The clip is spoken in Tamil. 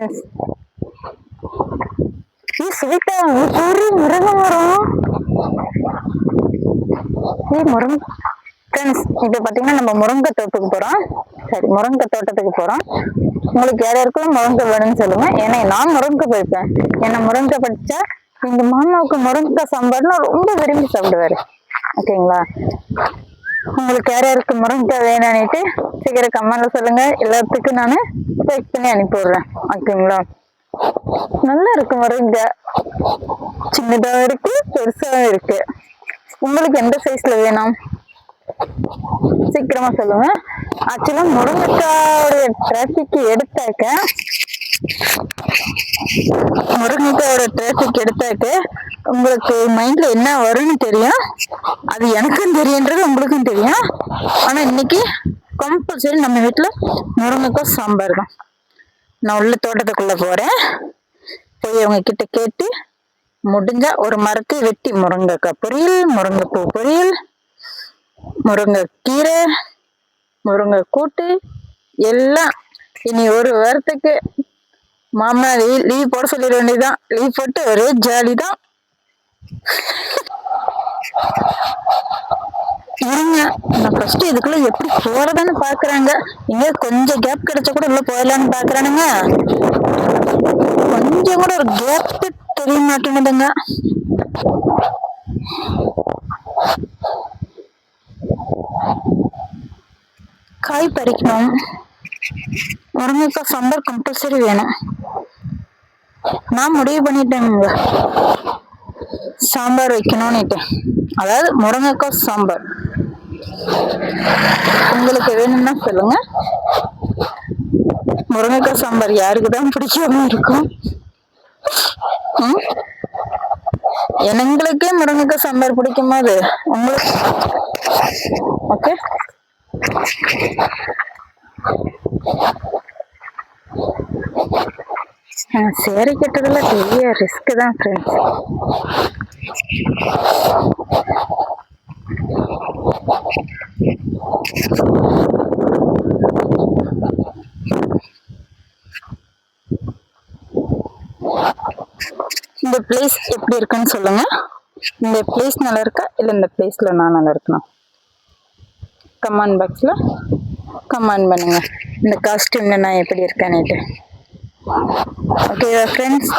ஃப்ரெண்ட்ஸ். ஸ்வீட்டா ஒரு முருங்கை மரம். முருங்கை ஃப்ரெண்ட்ஸ், இப்போ பார்த்தீங்கன்னா நம்ம முருங்கை தோட்டத்துக்கு போகிறோம். சரி, முருங்கை தோட்டத்துக்கு போகிறோம். உங்களுக்கு யார் யாருக்கும் முருங்கை வேணும்னு சொல்லுங்க. ஏன்னா நான் முருங்கை படிப்பேன். ஏன்னா முருங்கை படித்தா எங்கள் மாமாவுக்கு முருங்கை சாம்பார்னா ரொம்ப விரும்பி சாப்பிடுவாரு. ஓகேங்களா? உங்களுக்கு யார் யாருக்கு முருங்கை வேணும்னுட்டு சீக்கிரம் கமெண்ட்ல சொல்லுங்க. எல்லாத்துக்கும் நான் பேக் பண்ணி அனுப்பி விடுறேன். ஓகேங்களா? நல்லா இருக்கு முருங்கை. சின்னதாக இருக்கு, பெருசாகவும் இருக்கு. உங்களுக்கு எந்த சைஸ்ல வேணும் சீக்கிரமா சொல்லுங்க. ஆக்சுவலா முருங்கைக்காயோட டிராபிக் எடுத்தாக்க உங்களுக்கு மைண்ட்ல என்ன வரும்னு தெரியும். அது எனக்கும் தெரியுன்றது உங்களுக்கும் தெரியும். ஆனா இன்னைக்கு கம்பல்சரி நம்ம வீட்டுல முருங்கைக்காய் சாம்பார் தான். நான் உள்ள தோட்டத்துக்குள்ள போறேன். போய் அவங்க கிட்ட கேட்டு முடிஞ்சா ஒரு மரத்தை வெட்டி முருங்கைக்காய் பொரியல், முருங்கைப்பூ பொரியல், முருங்கைக்கீரை, முருங்கை கூட்டு எல்லாம். இனி ஒரு வாரத்துக்கு மாமா லீவ் போட சொல்லிட வேண்டியதுதான். லீவ் போட்டு ஒரே ஜாலி தான். இருங்க, நான் ஃபர்ஸ்ட் இதுக்குள்ள எப்படி போறதுன்னு பாக்குறாங்க. இங்க கொஞ்சம் கேப் கிடைச்சா கூட உள்ள போயிடலான்னு பாக்குறானுங்க. கொஞ்சம் கூட ஒரு கேப் தெரிய மாட்டேங்குதுங்க. காய் பறிக்கணும். முருங்கைக்காய் சாம்பார் கம்பல்சரி வேணும். நான் முடிவு பண்ணிட்டேங்க சாம்பார் வைக்கணும்னுட்டு. அதாவது முருங்கைக்காய் சாம்பார். உங்களுக்கு வேணும்னா சொல்லுங்க. முருங்கைக்காய் சாம்பார் யாருக்குதான் பிடிக்காம இருக்கும்? எங்களுக்கே முருங்கைக்காய் சாம்பார் பிடிக்கும் போது உங்களுக்கு ஓகே. சேரி கட்டுறதுல பெரிய ரிஸ்க் தான் ஃப்ரெண்ட்ஸ். இந்த பிளேஸ் எப்படி இருக்குன்னு சொல்லுங்க. இந்த பிளேஸ் நல்லா இருக்கா இல்ல இந்த பிளேஸ்ல நான் நல்லா இருக்கணும்? கமெண்ட் பாக்ஸ்ல கமெண்ட் பண்ணுங்க. இந்த காஸ்டியூம்ல நான் எப்படி இருக்கேன்னுட்டு. ஓகேவா ஃப்ரெண்ட்ஸ்?